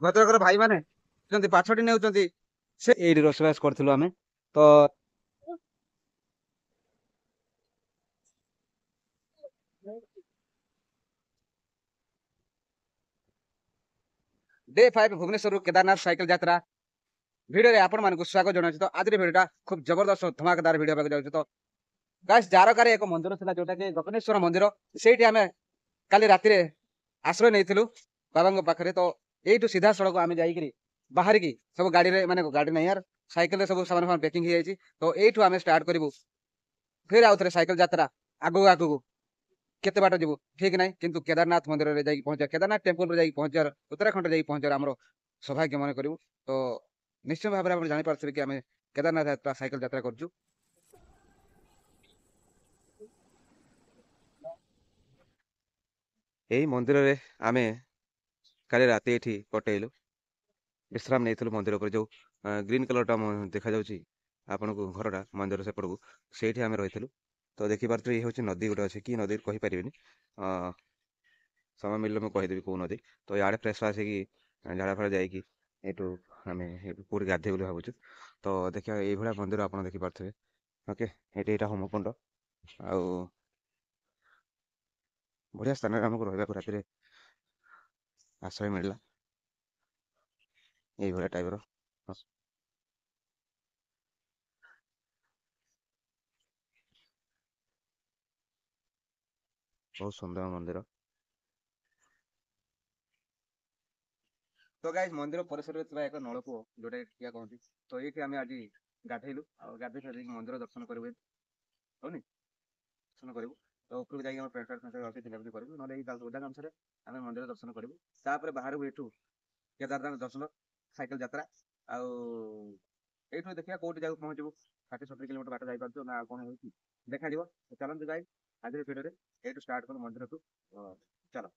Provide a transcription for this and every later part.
ଭଦ୍ରକର ଭାଇମାନେ ପାଛଟି ନେଉଛନ୍ତି ସେ ଏଇଠି ରୋଷେଇବାସ କରିଥିଲୁ ଆମେ ତ डे 5 भुवनेश्वर केदारनाथ साइकिल यात्रा भिडियो आपण मानक स्वागत जनाऊँ तो आज भिडियोटा खूब जबरदस्त धमाकेदार भिडियो पाक तो गाइस जारकार एक मंदिर था जोटा कि गगनेश्वर मंदिर से काली राति आश्रय नहीं बाबा पाखे तो यू सीधा सड़क आम जा बाहर की सब गाड़ी माने गाड़ी नहीं यार साइकिल सब सामान पैकिंग हो जाए तो यू आम स्टार्ट करूँ फिर आउ थे साइकिल यात्रा आगू आगू केते बाट जीवु ठीक नहीं किंतु केदारनाथ मंदिर रे जाई पहुंचा केदारनाथ टेम्पल रे जाई पहुंचार उत्तराखंड रे जाई पहुंचार हमरो सौभाग्य मन करू तो निश्चय भाव आप जानी पारथिबे कि आमे केदारनाथ यात्रा साइकिल यात्रा करजु एई मंदिर रे आमे काले राते एठी कटेइलु विश्राम नेइथलु मंदिर ऊपर जो ग्रीन कलर टा देखा जाउची आपन को घरटा मंदिर से पड़बू सेठी आमे रहिथलु तो देखि पारथि ये होची नदी गोटे अछि कि नदी कहि परिबेनी समय मिलले मैं कहिदेबी को नदी तो याडे फ्रेश आसे कि झाड़ा फाड़ा जाई कि एटू आमे पूरी गाधे बोली भाबुछु तो देखिया एई भला मंदिर आपन देखि पारथबे ओके एटा होमकुंड आउ बढ़िया स्थान रे हमको रहबा को राति रे आश्रय मिलला एई भला टाइप रो बहुत सुंदर मंदिर तो गाइस मंदिर परिसर में एक नलकूप जोटे क्या कहती तो ये आम आज गाधेलु गाधे सारी मंदिर दर्शन करूँ होनी दर्शन करूँ तो ऊपर जाइए पेंट सार्ट रखी बुलाबुली करूँ ना ओदा गामछे आम मंदिर दर्शन करूँ तापर बाहर एठू केदारनाथ दर्शन साइकिल यात्रा आउ देखिए कौटी जगह पहुँचू 60-70 किलोमीटर बाट जापर ना कौन हो देखा तो चलते गाइस आज भिडियो ये स्टार्ट करूँ मंदिर को चलो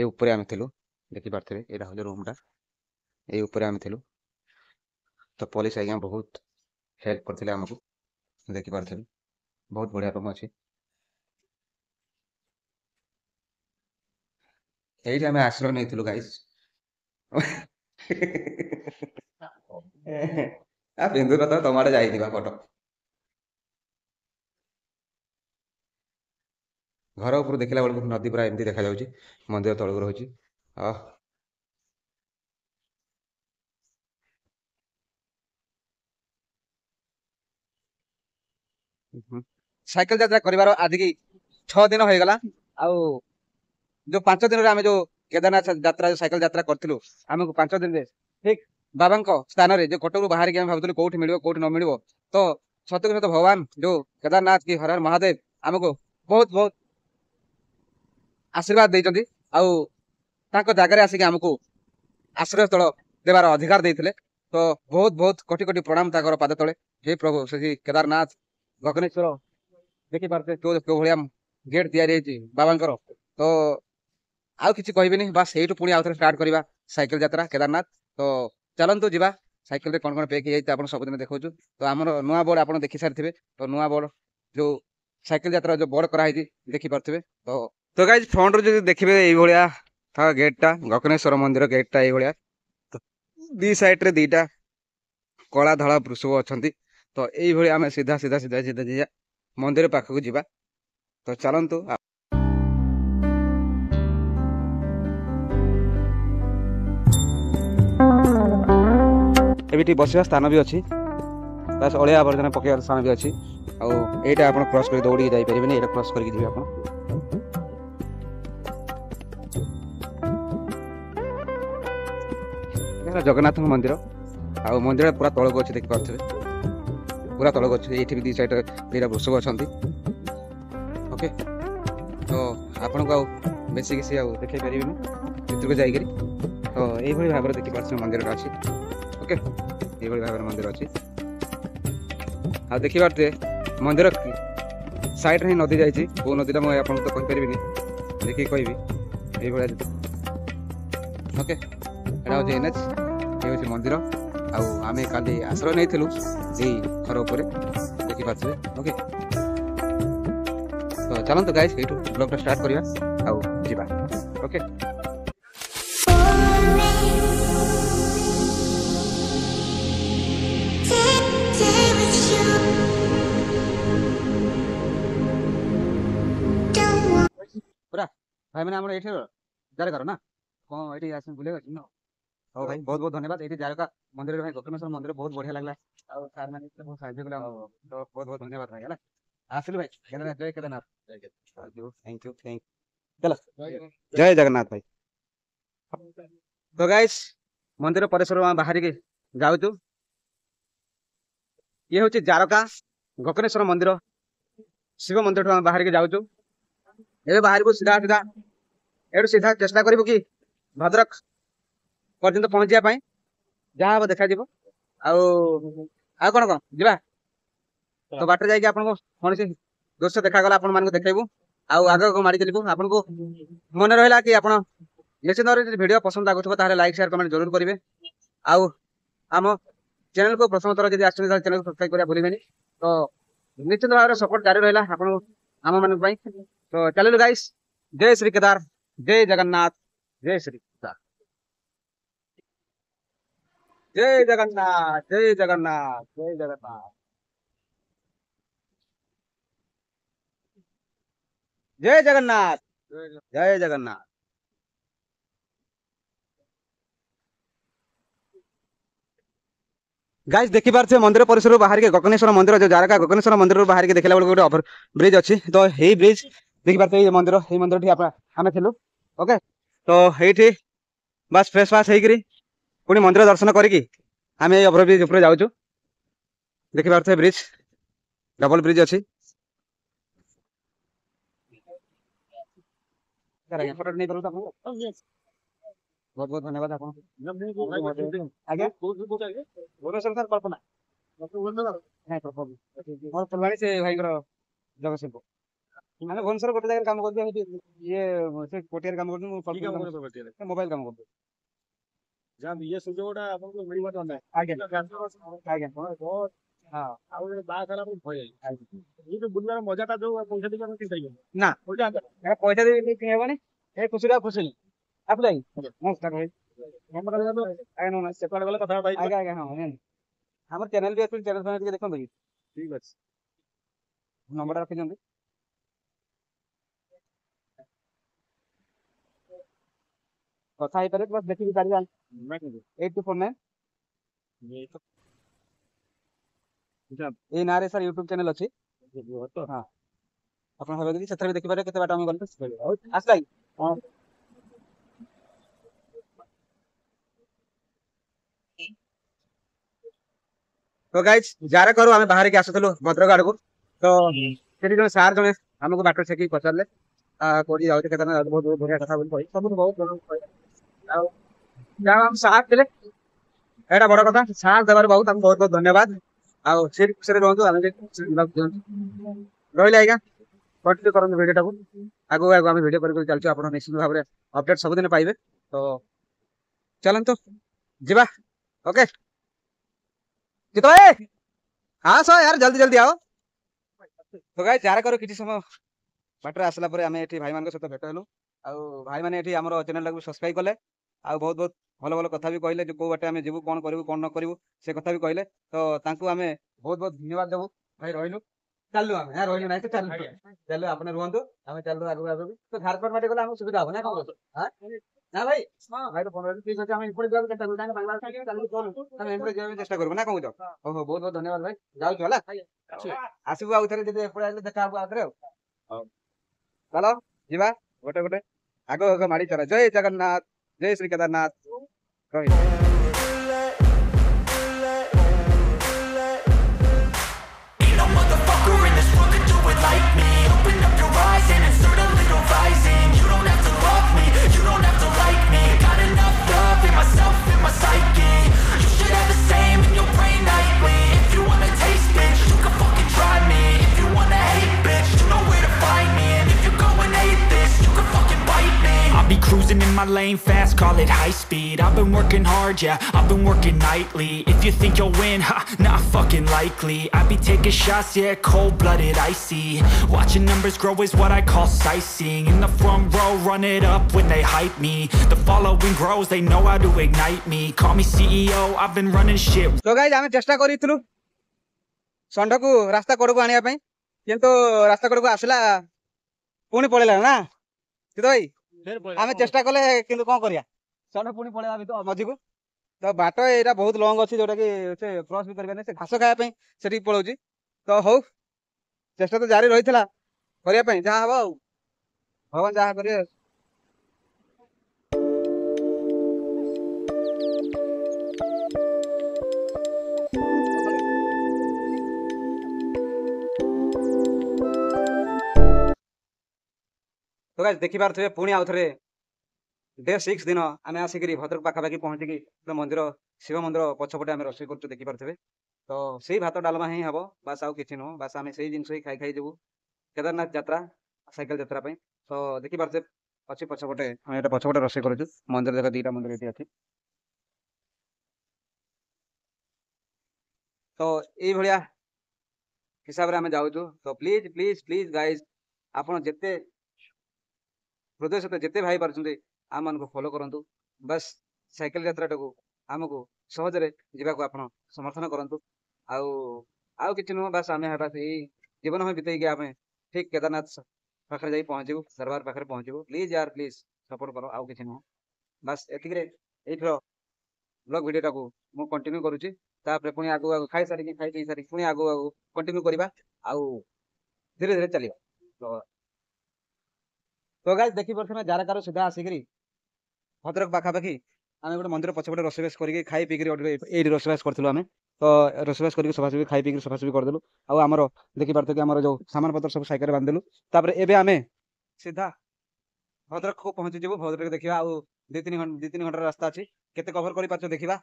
ऊपर आम थिलु देखि पारथेबे एटा हो रूमटा ए ऊपर आम थिलु तो पुलिस आज्ञा बहुत हेल्प करथिले हमकु देखि पारथेबे बहुत बढ़िया रूम अछि एठी आमे आश्रय नैथिलु गाइस आ बिंदु तो तमाडे जाई दिबा फोटो घर ऊपर देखला बेलू नदी पूरा एमती देखा जाउची मंदिर तळक रहउची साइकिल यात्रा करिवार आज की 6 दिन हो गला आउ जो 5 दिन रे आमे जो केदारनाथ यात्रा जो साइकिल यात्रा करथिलु हमको 5 दिन रे ठीक बाबा स्थान रे जो कटक बाहर के भावुलु कोठी मिलिबो कोठी न मिलिबो तो सत्य सत्य भगवान जो केदारनाथ की हर हर महादेव हमको बहुत बहुत आशीर्वाद देइचंदी आउ तांको जागा रे आसी के हमको आश्रय स्थल देवार अधिकार देते तो बहुत बहुत कोटि कोटि प्रणाम ताकर पाद तले हे प्रभु श्री केदारनाथ गगनेश्वर देखी पारे क्यों भाया गेट तैयारी बाबांकर तो आउ किसी कहबी बस यही पुणी आउ थे स्टार्ट करवा साइकेल यात्रा केदारनाथ तो चलतु जी साइकेल रे कौन कौन पैक हो सबुदिन देखो तो आम नुआ बोर्ड आप देखी सारी तो नुआ बोर्ड जो साइकेल यात्रा जो बोर्ड कराई देखी पारे तो गाइज फ्रंट रू देखिए ये था गेटा गगनेश्वर मंदिर गेटा ये दी साइड रे दीटा कला धला वृषभ अच्छा तो ये आम सीधा सीधा सीधा सीधा सीधा मंदिर पाखक जावा तो चलतु एबिटी बसवा स्थान भी अच्छी बस अलिया आवर्जना पकेबार स्थान भी अच्छी आईटा आप क्रॉस कर दौड़ी जापारे ये क्रॉस करके जी आप जगन्नाथ मंदिर आ मंदिर पूरा तलक अच्छे देखी पारे पूरा तलक अच्छे ये भी दी साइड दीटा वृषभ अच्छा ओके तो आपन को बेसी किसी देखे पारे भितर को जाकरी तो ये भाव देखी पारे मंदिर अच्छी ओके ये भाव मंदिर अच्छी आ देखी पारे मंदिर साइड रे नदी जाइए कौ नदीटा मुझे आपको तो कहीपरि देखिए कहबी ये ओके यहाँ हूँ एनएच ये हूँ मंदिर आम काली आश्रय नहीं घर उपर देखी पारे ओके तो चलते गाइस ये ब्लॉग स्टार्ट करवा आवा ओके पूरा भाई मैंने आम ये जार कर ना कौन ये बुले हाँ भाई बहुत बहुत धन्यवाद ये जारका मंदिर भाई गगनेश्वर मंदिर बहुत बढ़िया लगला और सार मैंने बहुत साहाଯ୍य कला तो बहुत बहुत धन्यवाद भाई है आसिलु भाई केदारनाथ जय केदारनाथ थैंक यू चलो जय जगन्नाथ भाई तो गाइस मंदिर परिसर बाहर के जाऊँ ये हूँ जारका गगनेश्वर मंदिर शिव मंदिर बाहर के जाऊँ ये बाहर को सीधा सीधा एटू सीधा चेष्टा करू कि भद्रक पर्यंत पहुंच जाए जहाँ हम देखा कौन कौन जा तो बाटर जाकि आपको कौन दृश्य देखागला आप देखू आग मारी चलू आपको मन रहा कि आप निश्चित भाव वीडियो पसंद लगुव लाइक शेयर कमेंट जरूर करेंगे आम चैनल को प्रथम थर जब चैनल को सब्सक्राइब करा भूलें तो निश्चित भाव में सपोर्ट जारी रहा आम मान तो चलो गाइस जय श्री केदार जय जगन्नाथ जय श्री केदार जय जगन्नाथ जय जगन्नाथ जय जगन्नाथ जय जगन्नाथ जय जगन्नाथ गाइस देखी पारे मंदिर परिसर बाहर के गगनेश्वर मंदिर जो जारका गगनेश्वर मंदिर बाहर के देखला बेलू गोटे ओभर ब्रिज अच्छी तो यही ब्रिज देखी पारे ये मंदिर आम थिलु ओके तो ये बस फ्रेश फाश होकर पुणी मंदिर दर्शन करके आम ये ओभर ब्रिज ऊपर जाऊँ देखी पारे ब्रिज डबल ब्रिज अच्छी बहुत बहुत धन्यवाद आप कल्पना मोर फुलवाणी से भाई जगतसिंहपुर मैंने भुवनेश्वर गोटे जगह काम कर ये कोटियार काम कर मोबाइल काम कर ये सुजोटा आपको मिल मत होना आज्ञा आज्ञा हां आउ बाखरा भय ये जो बुलवार मजाटा जो पैसा देके हम किन ना पैसा दे कि हेबनी ए खुशीरा खुशी आप जाई नमस्कार भाई हम कर दो आगे न सेपरेट वाला कथा भाई आगे आगे हां हमर चैनल भी अछि चैनल बना के देखन भाई ठीक अछि नंबर रख जंदी कथा ही करे बस देखि पारी जान 8249 ये तो ये नारे सर YouTube चैनल अछि तो हां अपन हबे देखि सत्र देखि पारे केते बाट हम गल आसलाई हां तो गाइस जारा करू आमे बाहर के आसथलो भद्रक आड़ को तो सेठी जने सार जने हमको बाटर छेकी पचारले कोडी जाउते केतना बहुत बहुत बढ़िया कथा बोल पई सब बहुत बहुत आ जा हम साथ देले एटा बड़ कथा साथ देबार बहुत हम बहुत बहुत धन्यवाद आउ से रहतु आम रही आज्ञा कंटिन्यू करते भिडियो टाକୁ आगो आगो आम भिडियो कर चलछु आप निश्चित भाव में अपडेट सबुदिन पाइबे तो चलतु जीवा ओके जितो हाँ सो यार जल्दी जल्दी आओ तो गाइस जार करो किसी समय बाटर आसला पर आम ये भाई मान सहित भेट हेलु आउ भाई मैंने ये आम चैनल को सब्सक्राइब कले आउ बहुत बहुत भल भल कथा भी कहले जो बाटे आम जीवु कौन करूँ कौन न करूँ से कथा भी कहले तो तांकू आम बहुत बहुत धन्यवाद देवु भाई रही चलू आम यहाँ रही ना तो चलू चलू आपने रुहतु आम चलू आगे आगे तो झारखंड बाटे गले आम सुविधा हम ना कौन ना भाई भाई तो फोन ठीक अच्छे आम चेष्टा करूँ ना कौन बहुत बहुत धन्यवाद भाई जाऊँ आसबू आउ थे देखा आगे चलो जीवा गोटे गोटे आग आग माड़ी चला जय जगन्नाथ जय श्री केदारनाथ रही I'll be cruising in my lane fast, call it high speed. I've been working hard, yeah, I've been working nightly. If you think you'll win, ha, not fucking likely. I be taking shots, yeah, cold-blooded, icy. Watching numbers grow is what I call sightseeing. In the front row, run it up when they hype me. The following grows, they know how to ignite me. Call me CEO, I've been running shit. So guys, आमे चेष्टा करितलु संडा को रास्ता code को आनिया पई किंतु रास्ता code को आसला पुणी पळेला ना कितो भाई आमे चेष्टा कले किंतु कोन करिया संडा पुणी पळेला भी तो मझी को तो बाट एटा बहुत लॉन्ग अछि जोटा कि से क्रॉस भी करबे नै से घास खाया पई सेठी पळौजी तो हो चेष्टा तो जारी रहितला करिया पई जा हबो भगवान जा करिया तो गाइस देखि पार थे पुणी आउ थे डे 6 दिन आम आसिक भद्रक पाखापाखि पहुँचिकी मंदिर शिव मंदिर पछपटे आम रोषे कर देखी पारे तो से भात डालमा ही हम बास आउ कि नुह बास आम से जिन खाई खाई जीवु केदारनाथ यात्रा साइकेल यात्रा तो देखी पारे अच्छी पछपटे आम ये पछपटे रोषे कर मंदिर देख दीटा मंदिर ये अच्छी तो ये हिसाब से आम जाऊँ तो प्लीज प्लीज प्लीज गाइज आप जिते हृदय सहित जिते भाई पार्टी आम मान फॉलो करूँ बस साइकेल यात्रा टाक आमको सहजरे जावाक आप समर्थन करूँ आउ कि नुह बस आम जीवन में बीतई आम ठीक केदारनाथ पाखे जा पहुँचू दरबार पाखे पहुँचू प्लीज यार प्लीज सपोर्ट करो आउ कि नुह बस ये ब्लॉग वीडियो टाक मु कंटिन्यू करुच्ची पुणी आगू आगू खाई सारी खाई सारी पुणी आगू आगू कंटिन्यू करवा आउ धीरे धीरे चलवा तो गाइस देखी पारे जारकार सीधा आसिक भद्रक पाखापाखि आम गोटे मंदिर पछपटे रोषेबास करके खाई पीक ये रोषेबास करूँ आम तो रोषेबास करके सफासफी खाई पीक सफासफी करदेलु आमर देखी पारे आमर जो सामान पत्र सब साइकेल बांधिदेलु एवं आम सीधा भद्रक को पहुँचीजु भद्रक देखा आउ दु तीन घंटार रास्ता अच्छी केते कभर कर देखा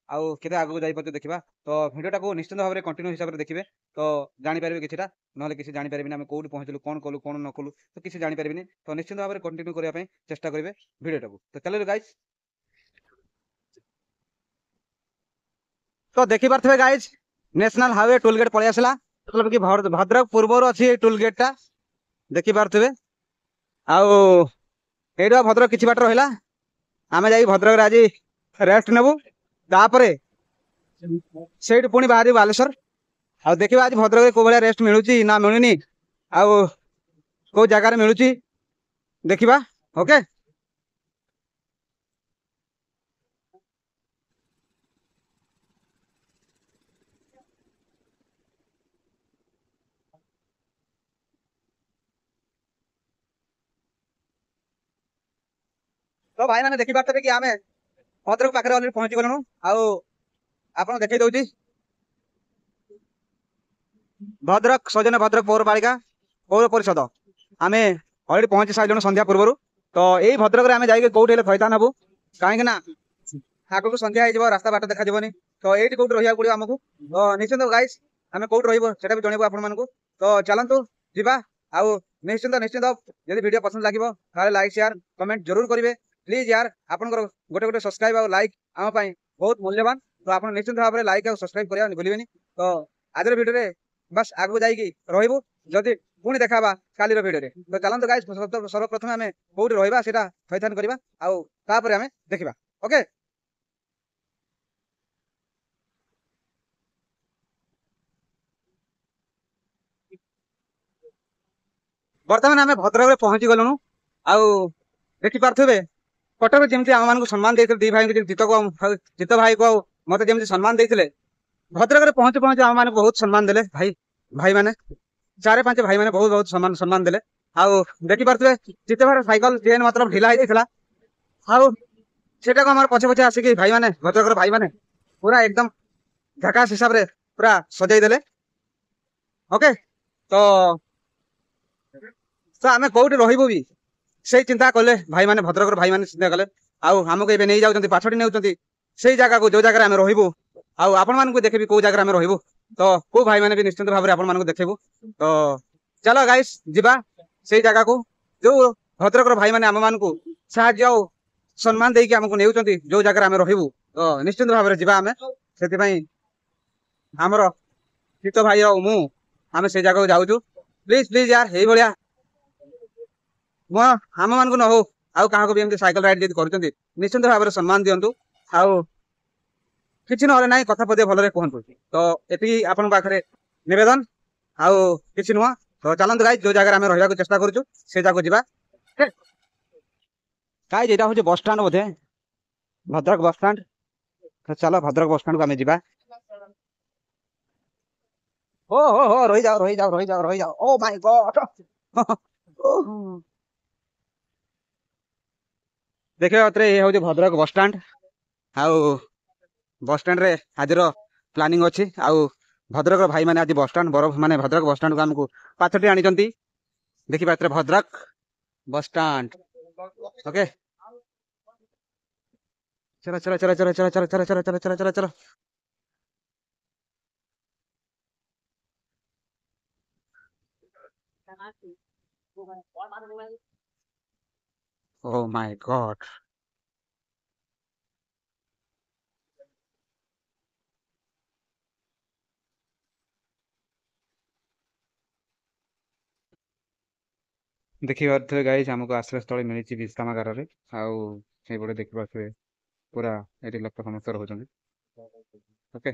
आउ केते आगू जाइए देखा तो भिडियोटा को निश्चित भाव में कंटिन्यू हिसाब से देखिए तो जानीपारे किसी ना किसी जानीपारे आम कौट पहुँचलु कौन कलु कौन न कलु तो किसी जानीपारे तो निश्चित भाव में कंटिन्यू करने चेष्टा करेंगे भिडियोटा को तो चलो गाइज तो देखी पारे guys national highway toll gate पलि आसला मतलब कि भद्रक पूर्वर अच्छी टोल गेटा देखी पारे आउ भद्रक किसी बाट रहा आम जा भद्रक आज रेस्ट नेबू तापर से पुणी बाहर बालेश्वर आ देखा आज भद्रक कौ भाया रेस्ट मिलूँ ना मिलूनी आउ कौ जगार मिलूँ देखा ओके तो भाई मैंने देखी पारे कि आम भद्रक पाखे अलरेडी पहुंची गलु आप देखई दौची भद्रक सौजन्य भद्रक पौरपालिका पौर परिषद आम अलरेडी पहुंची सारे संध्या पूर्व तो यही भद्रक आम जाइए कौटे थैथान हबू कहीं ଆଗକୁ ସନ୍ଧ୍ୟା ହେଇଯିବ, ରାସ୍ତା ବାଟ ଦେଖାଯିବନି, ତ ଏଇଠି କୋଉଠି ରହିବାକୁ ପଡିବ ଆମକୁ। ତ ନିଶ୍ଚିନ୍ତ ଗାଇସ୍ ଆମେ କୋଉଠି ରହିବ ସେଟା ବି ଜଣେଇବୁ ଆପଣମାନଙ୍କୁ। ତ ଚାଲନ୍ତୁ ଯିବା। ଆଉ ନିଶ୍ଚିନ୍ତ ନିଶ୍ଚିନ୍ତ ଯଦି ଭିଡିଓ ପସନ୍ଦ ଲାଗିବ ତାହେଲେ ଲାଇକ୍ ସେୟାର କମେଣ୍ଟ ଜରୁର କରିବେ ପ୍ଲିଜ ୟାର। ଆପଣଙ୍କର ଗୋଟେ ଗୋଟେ ସବସ୍କ୍ରାଇବ ଆଉ ଲାଇକ୍ ଆମ ପାଇଁ ବହୁତ ମୂଲ୍ୟବାନ। ତ ଆପଣ ନିଶ୍ଚିନ୍ତ ଭାବରେ ଲାଇକ୍ ଆଉ ସବସ୍କ୍ରାଇବ କରିବା ଭୁଲିବେନି। ତ ଆଜିର ଭିଡିଓରେ ବାସ୍ ଆଗକୁ ଯାଇକି ରହିବୁ, ଯଦି ପୁଣି ଦେଖାବା କାଲିର ଭିଡିଓରେ। ତ ଚାଲନ୍ତୁ ଗାଇସ୍ ସର୍ବପ୍ରଥମେ ଆମେ କୋଉଠି ରହିବା ସେଇଟା ଥଇଥାନ କରିବା, ଆଉ ତାପରେ ଆମେ ଦେଖିବା। ଓକେ। ବର୍ତ୍ତମାନ ଆମେ ଭଦ୍ରକରେ ପହଞ୍ଚି ଗଲୁଣୁ। ଆଉ ଦେଖିପାରୁଥିବେ କଟକରେ ଯେମିତି ଆମମାନଙ୍କୁ ସମ୍ମାନ ଦେଇଥିଲେ, ଦି ଭାଇଙ୍କୁ ଯେମିତି ଜିତ ଭାଇକୁ ଆଉ ମତେ ଯେମିତି ସମ୍ମାନ ଦେଇଥିଲେ, ଭଦ୍ରକରେ ପହଞ୍ଚି ପହଞ୍ଚି ଆମମାନଙ୍କୁ ବହୁତ ସମ୍ମାନ ଦେଲେ ଭାଇମାନେ। 4-5 ଭାଇମାନେ ବହୁତ ବହୁତ ସମ୍ମାନ ଦେଲେ। ଆଉ ଦେଖିପାରୁଥିବେ ଜିତ ଭାଇର ସାଇକେଲ ଚେନ୍ ମାତ୍ର ଢିଲା ହେଇଯାଇଥିଲା, ଆଉ ସେଟାକୁ ଆମର ପଛେ ପଛେ ଆସିକି ଭାଇମାନେ, ଭଦ୍ରକର ଭାଇମାନେ ପୁରା ଏକଦମ ଝାକାସ ହିସାବରେ ପୁରା ସଜେଇ ଦେଲେ। ଓକେ। ତ ତ ଆମେ କୋଉଠି ରହିବୁ ବି ସେଇ ଚିନ୍ତା କଲେ ଭାଇମାନେ, ଭଦ୍ରକର ଭାଇମାନେ ଚିନ୍ତା କଲେ। ଆଉ ଆମକୁ ଏବେ ନେଇ ଯାଉଛନ୍ତି, ପାଛୋଟି ନେଉଛନ୍ତି ସେଇ ଜାଗାକୁ ଯୋଉ ଜାଗାରେ ଆମେ ରହିବୁ। ଆଉ ଆପଣମାନଙ୍କୁ ଦେଖିବି କୋଉ ଜାଗାରେ ଆମେ ରହିବୁ, ତ କୋଉ ଭାଇମାନେ ବି ନିଶ୍ଚିନ୍ତ ଭାବରେ ଆପଣମାନଙ୍କୁ ଦେଖେଇବୁ। ତ ଚାଲ ଗାଇସ୍ ଯିବା ସେଇ ଜାଗାକୁ ଯୋଉ ଭଦ୍ରକର ଭାଇମାନେ ଆମମାନଙ୍କୁ ସାହାଯ୍ୟ ଆଉ ସମ୍ମାନ ଦେଇକି ଆମକୁ ନେଉଛନ୍ତି, ଯୋଉ ଜାଗାରେ ଆମେ ରହିବୁ। ତ ନିଶ୍ଚିନ୍ତ ଭାବରେ ଯିବା ଆମେ। ସେଥିପାଇଁ ଆମର ଜିତ ଭାଇ ଆଉ ମୁଁ ଆମେ ସେଇ ଜାଗାକୁ ଯାଉଛୁ। ପ୍ଲିଜ ପ୍ଲିଜ ୟାର ଏଇଭଳିଆ ମୋ ଆମ ମାନଙ୍କୁ ନ ହଉ ଆଉ କାହାକୁ ବି ଏମିତି ସାଇକେଲ ରାଇଡ୍ ଯଦି କରୁଛନ୍ତି ନିଶ୍ଚିନ୍ତ ଭାବରେ ସମ୍ମାନ ଦିଅନ୍ତୁ। ଆଉ କିଛି ନହେଲେ ନାହିଁ କଥା ପଦେ ଭଲରେ କୁହନ୍ତୁ। ତ ଏତିକି ଆପଣଙ୍କ ପାଖରେ ନିବେଦନ, ଆଉ କିଛି ନୁହଁ। ତ ଚାଲନ୍ତୁ ଗାଇସ୍ ଯୋଉ ଜାଗାରେ ଆମେ ରହିବାକୁ ଚେଷ୍ଟା କରୁଛୁ ସେ ଜାଗାକୁ ଯିବା। ଗାଇସ୍ ଏଇଟା ହଉଛି ବସଷ୍ଟାଣ୍ଡ ବୋଧେ, ଭଦ୍ରକ ବସଷ୍ଟାଣ୍ଡ। ତ ଚାଲ ଭଦ୍ରକ ବସଷ୍ଟାଣ୍ଡକୁ ଆମେ ଯିବା। ଓ ରହିଯାଅ ରହିଯାଅ ରହିଯାଅ ରହିଯାଅ, ଓ ମାଇ ଗଡ୍। ଦେଖିବା ମାତ୍ରେ ଇଏ ହଉଛି ଭଦ୍ରକ ବସଷ୍ଟାଣ୍ଡ। ଆଉ ବସଷ୍ଟାଣ୍ଡରେ ଆଜିର ପ୍ଲାନିଂ ଅଛି। ଆଉ ଭଦ୍ରକର ଭାଇମାନେ ଆଜି ବସଷ୍ଟାଣ୍ଡ ମାନେ ଭଦ୍ରକ ବସଷ୍ଟାଣ୍ଡକୁ ଆମକୁ ପାଛୋଟି ଆଣିଛନ୍ତି। ଦେଖିପାରୁଥିବେ ଭଦ୍ରକ ବସଷ୍ଟାଣ୍ଡ। ଓକେ ଚଲ ଚଲ ଚଲ ଚଲ ଚଲ ଚଲ ଚଲ ଚଲ ଚଲ ଚଲ ଚଲ। ଓ ମାଇ ଗଡ୍। ଦେଖିପାରୁଥିବେ ଗାଇସ୍ ଆମକୁ ଆଶ୍ରୟସ୍ଥଳୀ ମିଳିଛି ବିଶ୍ରାମାଗାରରେ। ଆଉ ସେଇପଟେ ଦେଖିପାରୁଥିବେ ପୁରା ଏଠି ଲୋକ ସମସ୍ତେ ରହୁଛନ୍ତି। ଓକେ।